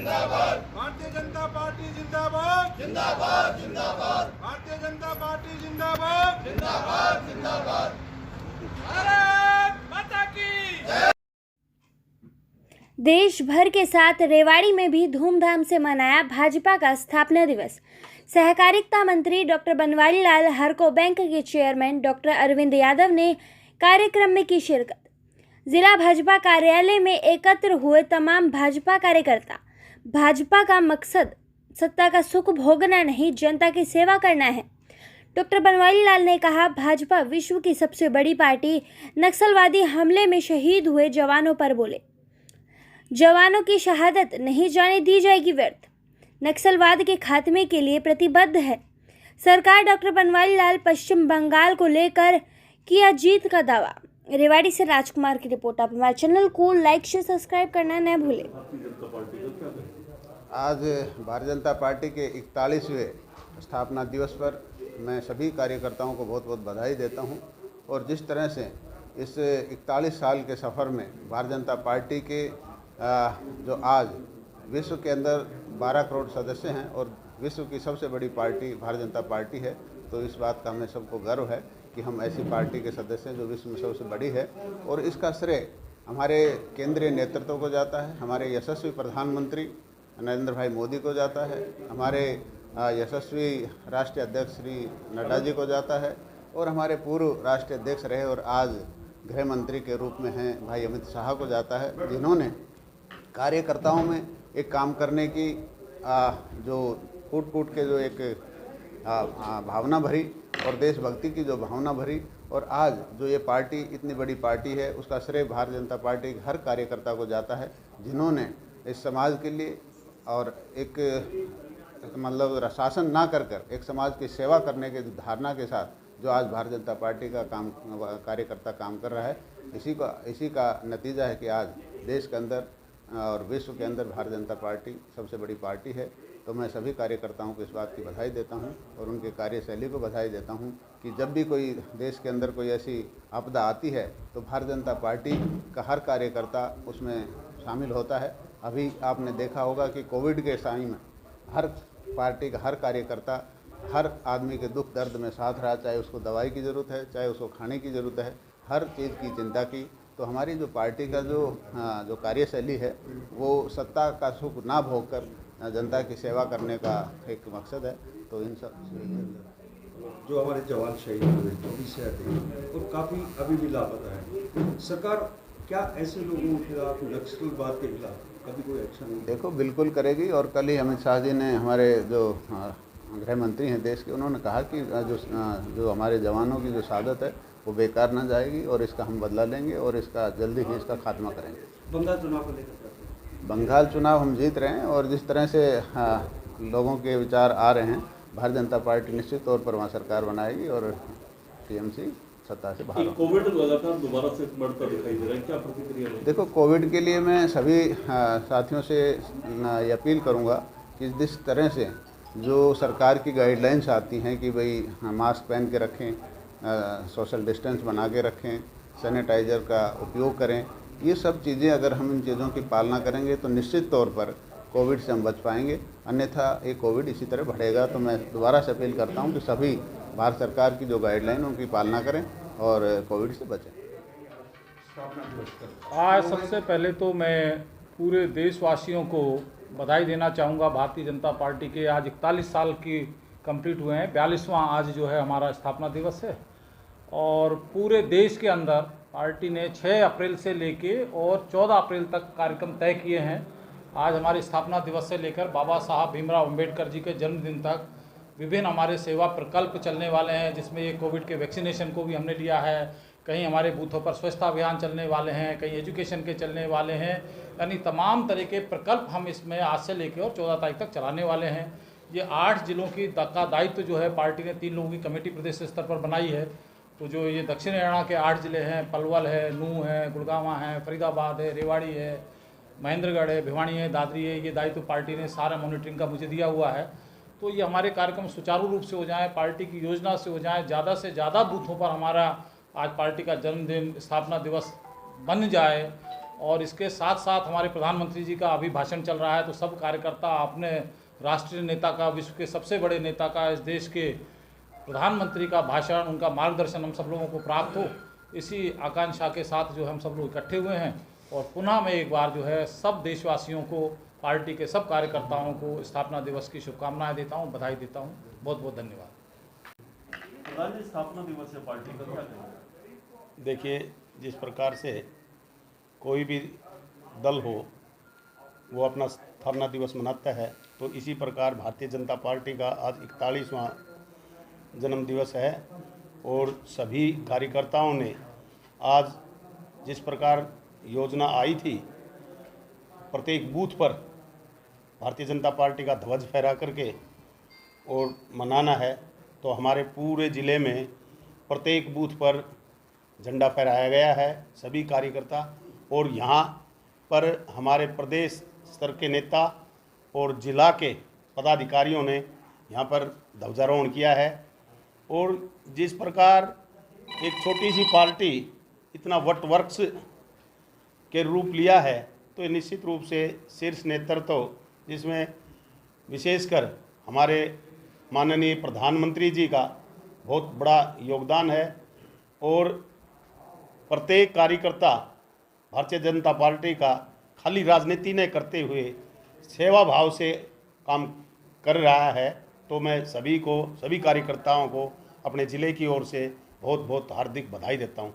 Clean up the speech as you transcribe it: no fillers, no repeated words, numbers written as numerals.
Bharatiya Janata party जिंदाबाद जिंदाबाद जिंदाबाद। भारतीय जनता पार्टी जिंदाबाद जिंदाबाद जिंदाबाद। भारत माता की। देश भर के साथ रेवाड़ी में भी धूमधाम से मनाया भाजपा का स्थापना दिवस। सहकारिता मंत्री डॉक्टर बनवारी लाल हरको बैंक के चेयरमैन डॉक्टर अरविंद यादव ने कार्यक्रम में की शिरकत। जिला भाजपा कार्यालय में एकत्र हुए तमाम भाजपा कार्यकर्ता। भाजपा का मकसद सत्ता का सुख भोगना नहीं, जनता की सेवा करना है। डॉक्टर बनवारी लाल ने कहा, भाजपा विश्व की सबसे बड़ी पार्टी नक्सलवादी हमले में शहीद हुए जवानों पर बोले, जवानों की शहादत नहीं जाने दी जाएगी व्यर्थ। नक्सलवाद के खात्मे के लिए प्रतिबद्ध है सरकार। डॉक्टर बनवारी लाल पश्चिम बंगाल को लेकर किया जीत का दावा। रेवाड़ी से राजकुमार की रिपोर्ट। आप हमारे चैनल को लाइक शेयर सब्सक्राइब करना न भूलें। आज भारतीय जनता पार्टी के 41वें स्थापना दिवस पर मैं सभी कार्यकर्ताओं को बहुत बहुत बधाई देता हूं। और जिस तरह से इस 41 साल के सफ़र में भारतीय जनता पार्टी के जो आज विश्व के अंदर 12 करोड़ सदस्य हैं और विश्व की सबसे बड़ी पार्टी भारतीय जनता पार्टी है, तो इस बात का हमें सबको गर्व है कि हम ऐसी पार्टी के सदस्य हैं जो विश्व में सबसे बड़ी है। और इसका श्रेय हमारे केंद्रीय नेतृत्व को जाता है, हमारे यशस्वी प्रधानमंत्री नरेंद्र भाई मोदी को जाता है, हमारे यशस्वी राष्ट्रीय अध्यक्ष श्री नड्डा जी को जाता है और हमारे पूर्व राष्ट्रीय अध्यक्ष रहे और आज गृह मंत्री के रूप में हैं भाई अमित शाह को जाता है, जिन्होंने कार्यकर्ताओं में एक काम करने की जो कूट के जो एक भावना भरी और देशभक्ति की जो भावना भरी, और आज जो ये पार्टी इतनी बड़ी पार्टी है उसका श्रेय भारतीय जनता पार्टी के हर कार्यकर्ता को जाता है, जिन्होंने इस समाज के लिए और एक मतलब शासन ना कर एक समाज की सेवा करने के धारणा के साथ जो आज भारतीय जनता पार्टी का कार्यकर्ता काम कर रहा है, इसी का नतीजा है कि आज देश के अंदर और विश्व के अंदर भारतीय जनता पार्टी सबसे बड़ी पार्टी है। तो मैं सभी कार्यकर्ताओं को इस बात की बधाई देता हूं और उनके कार्यशैली को बधाई देता हूं कि जब भी कोई देश के अंदर कोई ऐसी आपदा आती है तो भारतीय जनता पार्टी का हर कार्यकर्ता उसमें शामिल होता है। अभी आपने देखा होगा कि कोविड के टाइम में हर पार्टी का हर कार्यकर्ता हर आदमी के दुख दर्द में साथ रहा, चाहे उसको दवाई की ज़रूरत है, चाहे उसको खाने की ज़रूरत है, हर चीज़ की चिंता की। तो हमारी जो पार्टी का जो कार्यशैली है वो सत्ता का सुख ना भोग कर जनता की सेवा करने का एक मकसद है। तो इन सब जो हमारे जवान शहीद हुए 24 से अधिक और काफ़ी अभी भी लापता है, सरकार क्या ऐसे लोगों के खिलाफ नक्सलवाद के खिलाफ कभी कोई एक्शन नहीं? देखो, बिल्कुल करेगी। और कल ही अमित शाह जी ने, हमारे जो गृह मंत्री हैं देश के, उन्होंने कहा कि जो हमारे जवानों की जो शहादत है वो बेकार ना जाएगी और इसका हम बदला लेंगे और इसका जल्दी ही इसका खात्मा करेंगे। बंगाल चुनाव को लेकर बंगाल चुनाव हम जीत रहे हैं और जिस तरह से लोगों के विचार आ रहे हैं, भारतीय जनता पार्टी निश्चित तौर पर वहाँ सरकार बनाएगी और टीएमसी सत्ता से बाहर। कोविड लगातार दोबारा से बढ़ता दिखाई दे रहा है, क्या प्रतिक्रिया है? देखो, कोविड के लिए मैं सभी साथियों से ये अपील करूँगा कि जिस तरह से जो सरकार की गाइडलाइंस आती हैं कि भाई मास्क पहन के रखें, सोशल डिस्टेंस बना के रखें, सैनिटाइज़र का उपयोग करें, ये सब चीज़ें अगर हम इन चीज़ों की पालना करेंगे तो निश्चित तौर पर कोविड से हम बच पाएंगे। अन्यथा ये कोविड इसी तरह बढ़ेगा। तो मैं दोबारा से अपील करता हूं कि सभी भारत सरकार की जो गाइडलाइन उनकी पालना करें और कोविड से बचें। आज सबसे पहले तो मैं पूरे देशवासियों को बधाई देना चाहूँगा। भारतीय जनता पार्टी के आज 41 साल की कंप्लीट हुए हैं। 42वां आज जो है हमारा स्थापना दिवस है और पूरे देश के अंदर पार्टी ने 6 अप्रैल से लेके और 14 अप्रैल तक कार्यक्रम तय किए हैं। आज हमारे स्थापना दिवस से लेकर बाबा साहब भीमराव अंबेडकर जी के जन्मदिन तक विभिन्न हमारे सेवा प्रकल्प चलने वाले हैं, जिसमें ये कोविड के वैक्सीनेशन को भी हमने लिया है। कहीं हमारे बूथों पर स्वच्छता अभियान चलने वाले हैं, कहीं एजुकेशन के चलने वाले हैं, यानी तमाम तरह के प्रकल्प हम इसमें आज से लेकर और 14 तारीख तक चलाने वाले हैं। ये 8 जिलों की का दायित्व जो है पार्टी ने 3 लोगों की कमेटी प्रदेश स्तर पर बनाई है। तो जो ये दक्षिण हरियाणा के 8 ज़िले हैं, पलवल है, नूंह है, गुड़गांवा है, फरीदाबाद है, रेवाड़ी है, महेंद्रगढ़ है, भिवानी है, दादरी है, ये दायित्व पार्टी ने सारा मॉनिटरिंग का मुझे दिया हुआ है। तो ये हमारे कार्यक्रम सुचारू रूप से हो जाए, पार्टी की योजना से हो जाए, ज़्यादा से ज़्यादा बूथों पर हमारा आज पार्टी का जन्मदिन स्थापना दिवस बन जाए और इसके साथ साथ हमारे प्रधानमंत्री जी का अभी भाषण चल रहा है, तो सब कार्यकर्ता अपने राष्ट्रीय नेता का, विश्व के सबसे बड़े नेता का, इस देश के प्रधानमंत्री का भाषण, उनका मार्गदर्शन हम सब लोगों को प्राप्त हो, इसी आकांक्षा के साथ जो हम सब लोग इकट्ठे हुए हैं। और पुनः मैं एक बार जो है सब देशवासियों को, पार्टी के सब कार्यकर्ताओं को स्थापना दिवस की शुभकामनाएं देता हूं, बधाई देता हूं। बहुत बहुत धन्यवाद। प्रधान जी, स्थापना दिवस है पार्टी का, क्या कहेंगे? देखिए, जिस प्रकार से कोई भी दल हो वो अपना स्थापना दिवस मनाता है, तो इसी प्रकार भारतीय जनता पार्टी का आज 41वां जन्म दिवस है। और सभी कार्यकर्ताओं ने आज जिस प्रकार योजना आई थी, प्रत्येक बूथ पर भारतीय जनता पार्टी का ध्वज फहरा करके और मनाना है, तो हमारे पूरे ज़िले में प्रत्येक बूथ पर झंडा फहराया गया है, सभी कार्यकर्ता। और यहाँ पर हमारे प्रदेश स्तर के नेता और जिला के पदाधिकारियों ने यहाँ पर ध्वजारोहण किया है। और जिस प्रकार एक छोटी सी पार्टी इतना वटवृक्ष के रूप लिया है, तो निश्चित रूप से शीर्ष नेतृत्व, जिसमें विशेषकर हमारे माननीय प्रधानमंत्री जी का बहुत बड़ा योगदान है। और प्रत्येक कार्यकर्ता भारतीय जनता पार्टी का खाली राजनीति न करते हुए सेवा भाव से काम कर रहा है। तो मैं सभी कार्यकर्ताओं को अपने ज़िले की ओर से बहुत बहुत हार्दिक बधाई देता हूँ।